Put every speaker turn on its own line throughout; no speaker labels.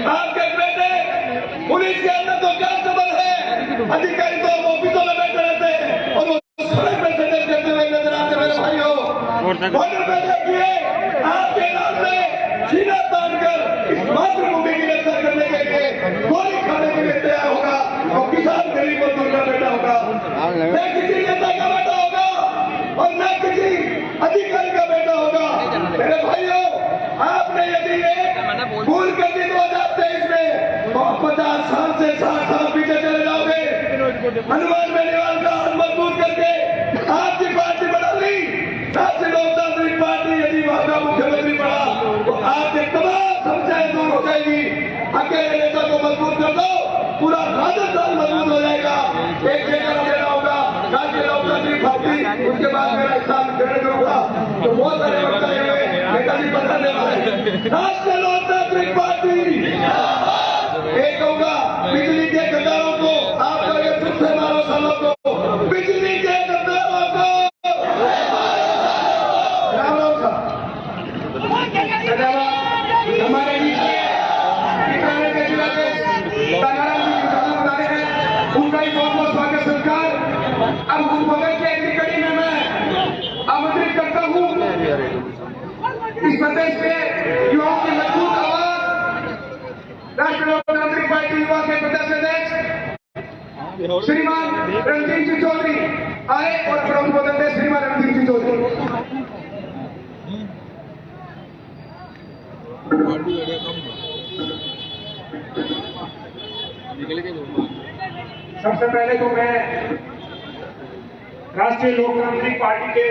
आपके बेटे पुलिस के अंदर तो कांस्टेबल है, अधिकारी तो ऑफिसों में बैठे रहते हैं और वो सड़क पर संघर्ष करते हुए नजर आते मेरे भाइयों। बॉर्डर पे देखिए आपके नाम से सीना तानकर इस मातृभूमि की रक्षा करने के लिए गोली खाने के लिए तैयार होगा और किसान गरीब मजदूर का बेटा होगा, न किसी नेता का बेटा होगा और न किसी अधिकारी का बेटा होगा। मेरे भाइयों, आपने यदि भूल कर दी 2023 में तो 50 साल से 60 साल पीछे चले जाओगे। हनुमान बेनीवाल का हाथ मजबूत करके आपकी पार्टी बना ली, राष्ट्रीय लोकतांत्रिक पार्टी। यदि वहां का मुख्यमंत्री बना तो आपके तमाम समस्याएं दूर हो जाएगी। अकेले नेता को मजबूत कर दो, पूरा राजस्थान मजबूत हो जाएगा। एक जगह देना होगा राष्ट्रीय लोकतांत्रिक पार्टी, उसके बाद मेरा स्थान ग्रहण करूंगा। तो बहुत सारे बताए हुए नेताजी बताने वाले राष्ट्रीय लोकतांत्रिक पार्टी एक होगा। बिजली के गद्दारों को आप करके फिर से मारो सालों को, बिजली के गद्दारों को हमारे बीच उनका ही बहुत बहुत स्वागत सरकार। अब उस बगल के एक कड़ी में मैं आमंत्रित करता हूँ इस प्रदेश के युवाओं की मजबूत आवाज, राष्ट्रीय लोकतांत्रिक पार्टी युवा के प्रदेश अध्यक्ष श्रीमान रणजीत सिंह चौधरी आए और प्रमुख देते श्रीमान रणजीत सिंह चौधरी। सबसे पहले तो मैं राष्ट्रीय लोकतांत्रिक पार्टी के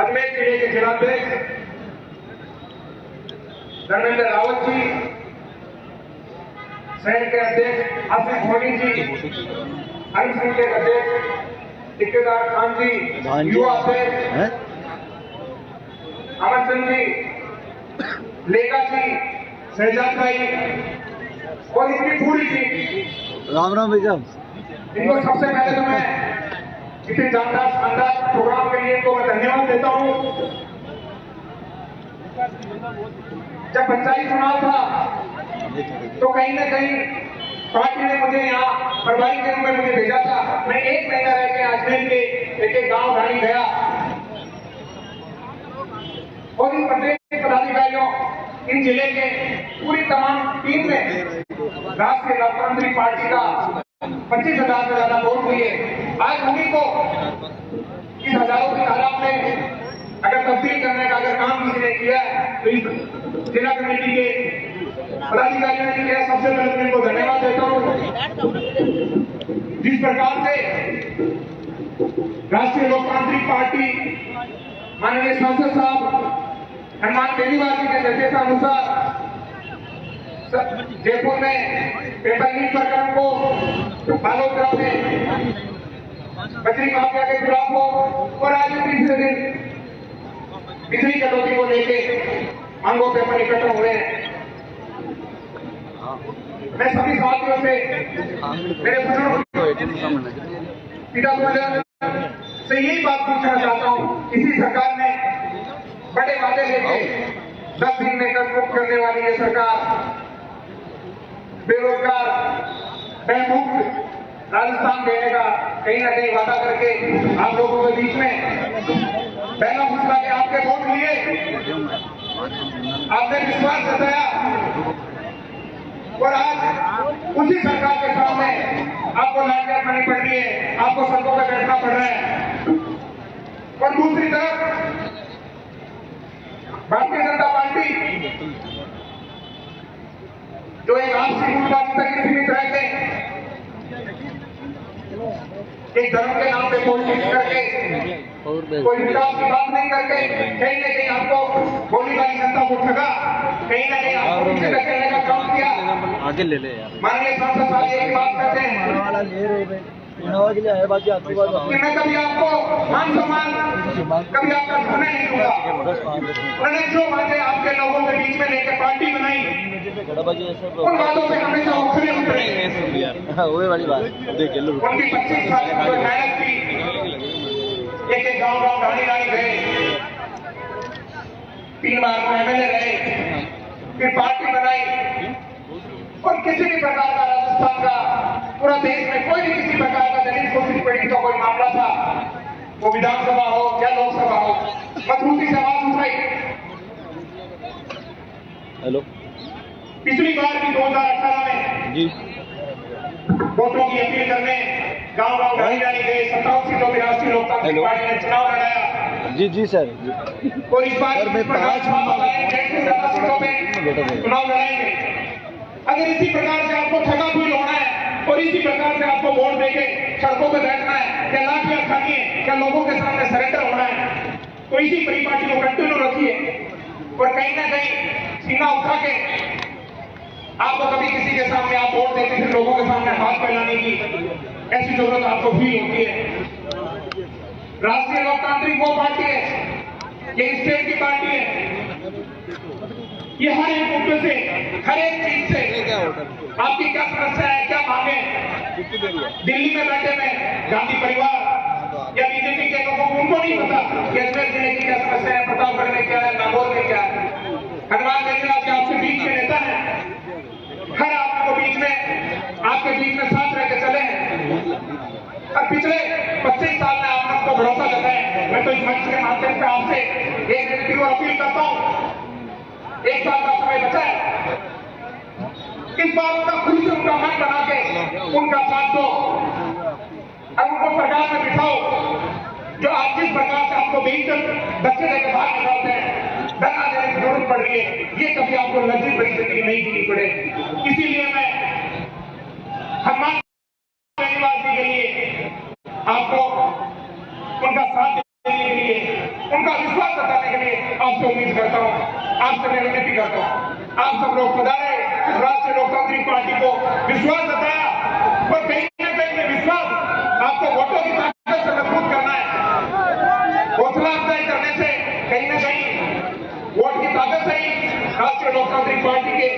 अजमेर जिले के जिलाध्यक्ष धर्मेंद्र रावत जी, शहर के अध्यक्ष आसिफ धोनी जी, हरि सिंह के अध्यक्ष ठेकेदार खान जी, युवा अध्यक्ष अमर सिंह जी, लेगा जी, शहजाद भाई और इनकी पूरी टीम।
राम राम भैया।
इनको सबसे पहले तो मैं इतने जानदार शानदार प्रोग्राम के लिए इनको मैं धन्यवाद देता हूँ। जब पंचायत चुनाव था तो कहीं न कहीं पार्टी ने मुझे यहाँ प्रभारी के रूप में मुझे भेजा था। मैं 1 महीना रह के अजमेर के एक गांव ढाणी गया और इन प्रदेश के पदाधिकारियों, इन जिले के पूरी तमाम टीम ने राष्ट्रीय लोकतांत्रिक पार्टी का 25,000 से ज्यादा वोट दिए। आज उन्हीं को इस हजारों की तादाद में अगर तब्दील करने का अगर काम किसी ने किया है तो इस जिला कमेटी के पदाधिकारियों ने किया। सबसे पहले मैं इनको धन्यवाद देता हूँ। जिस प्रकार से राष्ट्रीय लोकतांत्रिक पार्टी माननीय सांसद साहब हनुमान बेनीवाल जी के निर्देशानुसार जयपुर में पेपर लीक प्रकरण को, बालोतरा में बजरी माफिया के खिलाफ हो और आज तीसरे दिन बिजली कटौती को लेके मांगों पेपर इकट्ठा हुए हैं। मैं सभी साथियों से, मेरे बुजुर्ग पिता से यही बात पूछना चाहता हूँ। इसी सरकार ने बड़े वादे लेके 10 दिन में कर्ज मुक्त करने वाली ये सरकार बेरोजगार बेमुक्त राजस्थान देने का कहीं ना कहीं वादा करके आप लोगों के बीच में पहला फुसला के आपके वोट लिए, आपने विश्वास जताया और आज उसी सरकार के सामने आपको लाठियां खानी पड़ रही है, आपको सड़कों पर बैठना पड़ रहा है। और दूसरी तरफ भारतीय जनता पार्टी जो एक आपसी गुटबाजी तक सीमित रह के एक धर्म के नाम पे पॉलिटिक्स करके कोई विकास की बात नहीं करके कहीं न कहीं आपको गोलीबारी जनता को ठगा, कहीं न कहीं आपको पीछे धकेलने का काम किया।
आगे ले ले यार।
माननीय सांसद साहब एक बात करते हैं
के लिए है बाकी आपकी बात
कि मैं कभी आपको मान सम्मान कभी आपका समय नहीं दूंगा। उन्होंने जो बातें आपके लोगों के बीच में लेकर पार्टी बनाई उन बातों पे हमेशा उखड़े उतरे।
वही वाली बात
उनकी 25 साल की जो मेहनत थी, एक गाँव गाड़ी गए, 3 बार को MLA रहे, फिर पार्टी बनाई देश में कोई भी किसी प्रकार का दलित शोषित पीड़ित का कोई मामला था, वो विधानसभा हो या लोकसभा हो, मजबूती से आवाज उठाई।
हेलो
पिछली बार भी 2018 में
जी
वोटों की अपील करने गांव-गांव गाड़ी गए, 57 सीटों पर राष्ट्रीय लोकतांत्रिक पार्टी ने चुनाव लड़ाया।
जी सर
और इस बार
सर, मैं 5
सीटों में चुनाव लड़ाएंगे। अगर इसी प्रकार से आपको ठगा फील होना है और इसी प्रकार से आपको वोट देके सड़कों पर बैठना है, क्या लाठियां खानी है, क्या लोगों के सामने सरेंडर होना है, तो इसी परिपाटी को कंटिन्यू रखिए और कहीं ना कहीं सीना उठा के आपको कभी किसी के सामने आप वोट देते हैं, लोगों के सामने हाथ फैलाने की ऐसी जरूरत आपको फील होती है। राष्ट्रीय लोकतांत्रिक वो पार्टी है, ये स्टेट की पार्टी है, ये हर एक मुद्दे से, हर एक चीज से आपकी क्या समस्या है, क्या मांगे, दिल्ली में बैठे में गांधी परिवार या बीजेपी के लोगों को उनको नहीं पता कि अजमेर जिले की क्या समस्या है, प्रतापगढ़ में क्या है, नागौर में क्या है। हनुमान गंजराज के आपके बीच में नेता है, हर आपके बीच में साथ रह के चले हैं और पिछले 25 साल में आपने आपको भरोसा जताया है। मैं तो इस मंच के माध्यम से आपसे एक व्यक्ति को अपील करता हूं, 1 साल का समय बचा है, इस बार उनका खुद से उनका मन बना के उनका साथ दो और उनको सरकार में बिठाओ। जो आज जिस प्रकार से आपको बेइज्जत बच्चे लेकर बाहर निकालते हैं, धरना देने की जरूरत पड़ रही है, ये कभी आपको लज्जित परिस्थिति नहीं देनी पड़े। इसीलिए मैं हनुमान गंजराज जी के लिए आपको उनका साथ देने के लिए, उनका विश्वास जताने के लिए आपसे उम्मीद करता हूं, आपसे मैं विनती करता हूं। आप सब लोग पधारे, राष्ट्रीय लोकतांत्रिक पार्टी को विश्वास जताया और कहीं ना कहीं विश्वास आपको वोटों की ताकत से मजबूत करना है। हौसला अफजाई करने से कहीं ना कहीं वोट की ताकत से ही राष्ट्रीय लोकतांत्रिक पार्टी के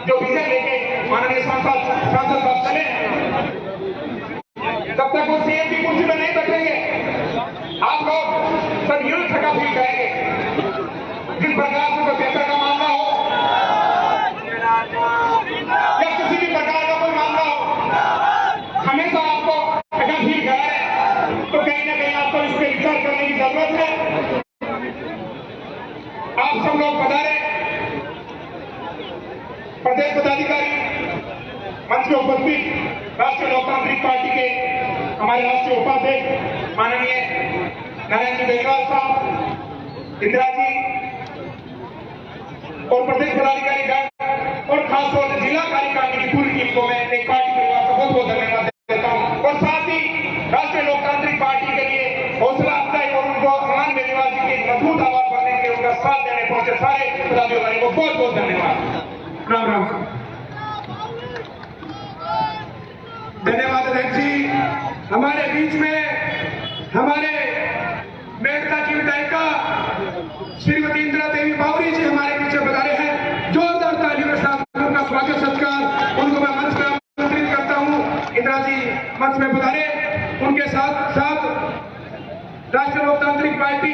जो विजय लेके माननीय सांसद साहब चले, तब तक वो सीएम की कुर्सी में नहीं बैठेंगे। आप लोग सब यूं ठगा फील करेंगे। जिस प्रकार से कोई पेपर का मामला हो या किसी भी प्रकार का कोई मामला हो, हमेशा आपको ठगा फील कराए, तो कहीं ना कहीं आपको इस पर विचार करने की जरूरत है। आप सब लोग पधारे, प्रदेश पदाधिकारी, मंच में उपस्थित राष्ट्रीय लोकतांत्रिक पार्टी के हमारे राष्ट्रीय उपाध्यक्ष माननीय नारायण जी बेनीवाल साहब, इंदिरा जी और प्रदेश पदाधिकारी गण और खासतौर से जिला कार्यकारिणी की पूरी टीम को मैं एक पार्टी परिवार को बहुत बहुत धन्यवाद देता हूं। और साथ ही राष्ट्रीय लोकतांत्रिक पार्टी के लिए हौसला अफजाई और उनको हनुमान बेनीवाल जी की मजबूत आवाज बनने के लिए उनका साथ देने पहुंचे सारे पदाधिकारियों को बहुत बहुत धन्यवाद। राम राम। धन्यवाद अध्यक्ष जी। हमारे बीच में हमारे मेड़ता की विधायिका श्रीमती इंदिरा देवी बावरी जी हमारे पीछे पधारे हैं। जोरदार तालियों के साथ उनका स्वागत सत्कार उनको मैं मंच में आमंत्रित करता हूं। इंदिरा जी मंच में पधारे, उनके साथ साथ राष्ट्रीय लोकतांत्रिक पार्टी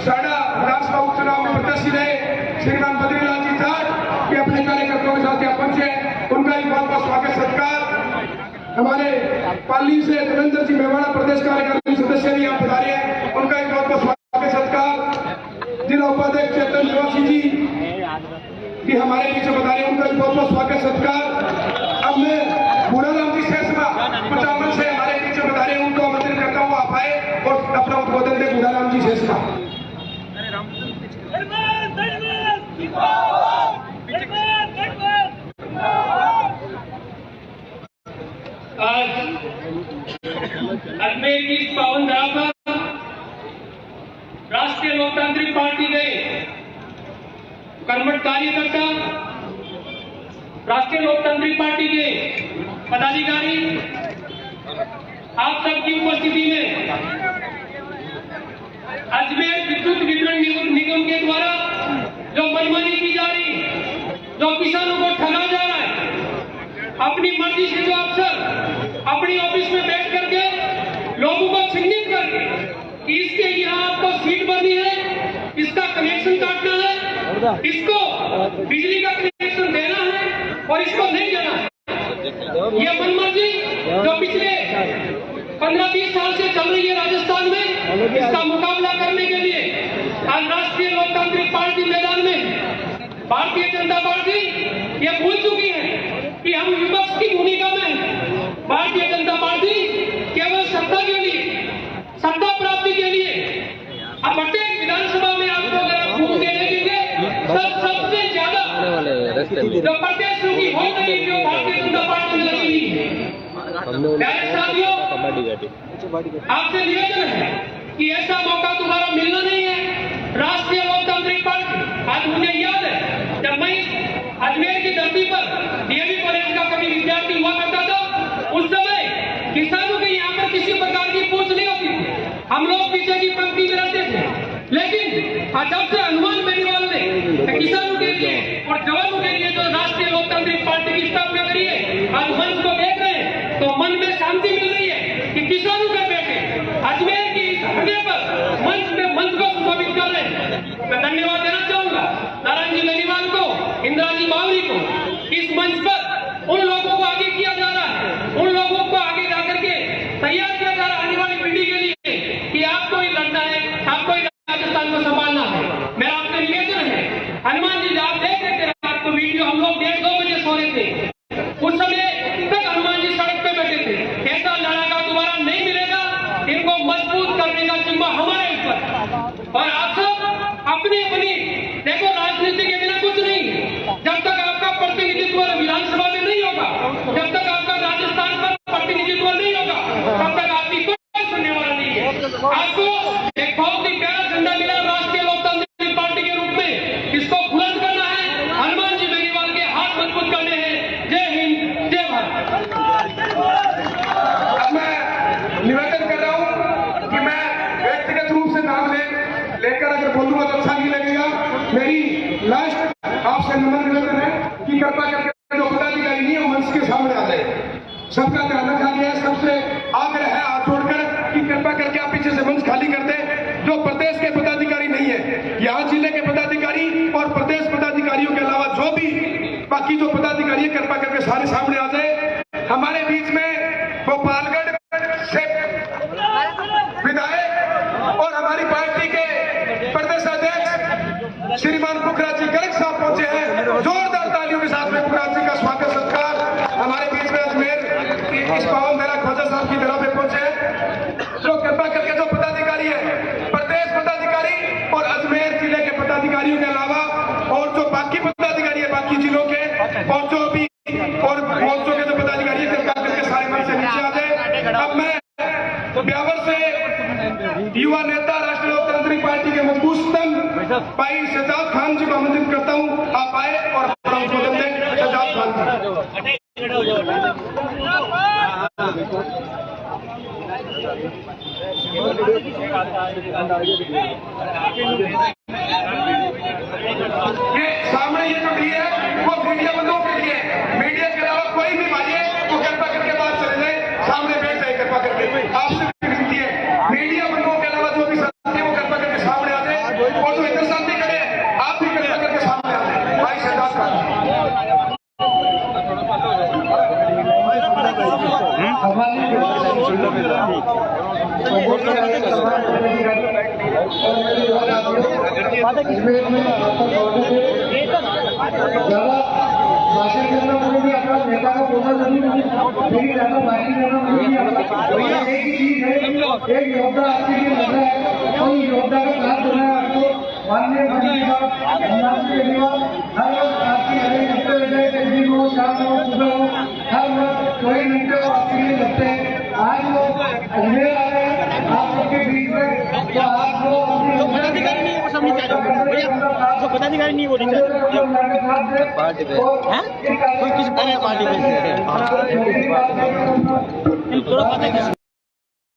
साड़ा विधानसभा उपचुनाव में प्रत्याशी रहे श्रीमान बद्रीलाल जी जाट के अपने कार्यकर्ताओं के साथ यहाँ पहुंचे, उनका भी बहुत बहुत स्वागत सत्कार। हमारे पाली से देवेंद्र जी मेवाड़ा प्रदेश कार्यकारिणी सदस्य भी यहाँ पधारे हैं, उनका भी बहुत बहुत स्वागत सत्कार। जिला उपाध्यक्ष चेतन निवासी जी भी हमारे पीछे पधारे, उनका भी बहुत बहुत स्वागत सत्कार। अब मैं बूढ़ाराम जी शेषमा कुचामन से हमारे पीछे पधारे, उनको आमंत्रित करता हूँ आप आए और अपना उद्बोधन दे। बूढ़ाराम जी शेषमा।
आज अजमेर की इस पावन धरा पर राष्ट्रीय लोकतांत्रिक पार्टी के कर्मठ कार्यकर्ता, राष्ट्रीय लोकतांत्रिक पार्टी के पदाधिकारी, आप सबकी उपस्थिति में अजमेर विद्युत वितरण निगम के द्वारा जो मनमानी की जा रही, जो किसानों को ठगा जा रहा है, अपनी मर्जी से जो अफसर अपनी ऑफिस में बैठ करके लोगों को चिन्हित करके कि इसके यहाँ आपको सीट भरनी है, इसका कनेक्शन काटना है, इसको बिजली का कनेक्शन देना है और इसको नहीं देना है, ये मनमर्जी जो 15-20 साल से चल रही है राजस्थान में, इसका मुकाबला करने के लिए आज राष्ट्रीय लोकतांत्रिक पार्टी मैदान में, भारतीय जनता पार्टी ये भूल चुकी है कि हम विपक्ष की भूमिका में। भारतीय जनता पार्टी केवल सत्ता के लिए, सत्ता प्राप्ति के लिए, अब प्रत्येक विधानसभा में आपको अगर आप घूम के देखेंगे तब सबसे ज्यादा जो प्रत्याशियों की हो गई जो भारतीय जनता पार्टी में लगी हुई है। प्यारे साथियों, आपसे निवेदन है कि ऐसा मौका दोबारा मिलना नहीं है। राष्ट्रीय लोकतांत्रिक पार्टी, आज मुझे याद है जब मैं अजमेर की धरती पर डीएवी कॉलेज का कभी विद्यार्थी हुआ करता था, उस समय किसानों के यहाँ पर किसी प्रकार की पूछ नहीं होती थी, हम लोग पीछे की पंक्ति में रहते थे। लेकिन आज जब से हनुमान बेनीवाल ने किसानों के लिए और जवानों के लिए जो राष्ट्रीय लोकतांत्रिक पार्टी की स्थापना करी है, आज मंच को देख रहे हैं तो मन में शांति मिल रही है कि किसानों के बेटे अजमेर की धरती पर मंच को सुशोभित कर रहे हैं। मैं धन्यवाद देना चाहूंगा नारायण जी बेनीवाल को, इंदिरा जी बावरी को। इस मंच पर उन लोगों को आगे किया जा रहा है, उन लोगों को आगे जाकर के तैयार किया जा रहा है आने वाली पीढ़ी के लिए कि आपको ही लड़ना है, आपको ही राजस्थान को संभालना है। मेरा आपसे निवेदन है, हनुमान जी आप देख रहे थे रात को वीडियो, हम लोग 1:30-2 बजे सो रहे थे, उस समय तक हनुमान जी सड़क पे बैठे थे। ऐसा लड़ाका दोबारा नहीं मिलेगा, इनको मजबूत करने का जिम्मा हमारे ऊपर। और आप सब अपनी अपनी देखो, राजनीति के बिना कुछ नहीं है। जब तक आपका प्रतिनिधित्व विधानसभा में नहीं होगा, जब तक आपका राजस्थान पर प्रतिनिधित्व नहीं होगा, तब तक आपकी कोई सुनने वाला नहीं है। आपको एक बहुत ही प्यारा झंडा मिला राष्ट्रीय लोकतांत्रिक पार्टी के रूप में, इसको बुलंद करना है, हनुमान जी बेनीवाल के हाथ मजबूत करने हैं। जय हिंद, जय भारत।
अब मैं निवेदन कर रहा हूं कि मैं व्यक्तिगत रूप से नाम लेकर अगर बोलूंगा तो अच्छा नहीं लगेगा। मेरी लास्ट आपसे नम्र निवेदन है कि कृपा करके जो पदाधिकारी नहीं है मंच के सामने आ जाए। सबका ध्यान रखा गया है, सबसे आग्रह है हाथ जोड़कर कि कृपा करके आप पीछे से मंच खाली कर दें। जो प्रदेश के पदाधिकारी नहीं है, यहाँ जिले के पदाधिकारी और प्रदेश पदाधिकारियों के अलावा जो भी बाकी जो पदाधिकारी है, कृपा करके सारे सामने आ जाए। हमारे बीच में गोपालगढ़ से विधायक और हमारी पार्टी के प्रदेश अध्यक्ष श्रीमान पुखराज जी गर्ग साहब पहुंचे हैं। जोरदार तालियों के साथ में पुखराज जी का स्वागत सत्कार हमारे बीच में अजमेर इस पावन मेला ख्वाजा साहब की तरफ से पहुंचे हैं। जो कृपा करके जो पदाधिकारी है, प्रदेश पदाधिकारी और अजमेर जिले के पदाधिकारियों के अलावा और जो बाकी पदाधिकारी है बाकी जिलों के और जो भी और मोर्चों के जो पदाधिकारी है, कृपा करके सारे मंच से नीचे आ जाए। अब मैं ब्यावर से युवा नेता राष्ट्रीय लोकतांत्रिक पार्टी के मजबूतम भाई शहजाद खान जी को आमंत्रित करता हूं, आप आए और अपना उद्बोधन दें। शहजाद खान जी। ये सामने ये जो डी है वो मीडिया बंदों के लिए, मीडिया के अलावा कोई भी भाई है तो कृपा करके बात चले जाए, सामने बैठ जाए। कृपा करके आपसे विनती है, मीडिया बंदों के अलावा जो भी साथी है वो कृपा करके सामने आ जाए, और जो इधर साथी खड़े हैं आप भी कृपा करके सामने आ जाए। भाई शहजाद खान
भाषण करना मुझे भी अपना नेता का बोलना जरूरी नहीं, मेरी ज्यादा बाकी करना मुझे भी अपना एक ही चीज है, एक योद्धा आपके लिए लग रहा है तो उस योद्धा का साथ देना है आपको। माननीय मंत्री साहब हनुमान जी बेनीवाल हर वक्त आपकी हर एक घंटे रहते हैं, दिन हो शाम हो सुबह हो, हर वक्त 24 घंटे वो आपके लिए लगते हैं। आज वो अजमेर आ रहे हैं आप सबके बीच में, तो आपको
पदाधिकारी नहीं है, वो सब नीचे आ जाओ भैया, जो पदाधिकारी नहीं है वो नीचे आ जाओ। पार्टी पे कोई किस पार्टी पे थोड़ा पता है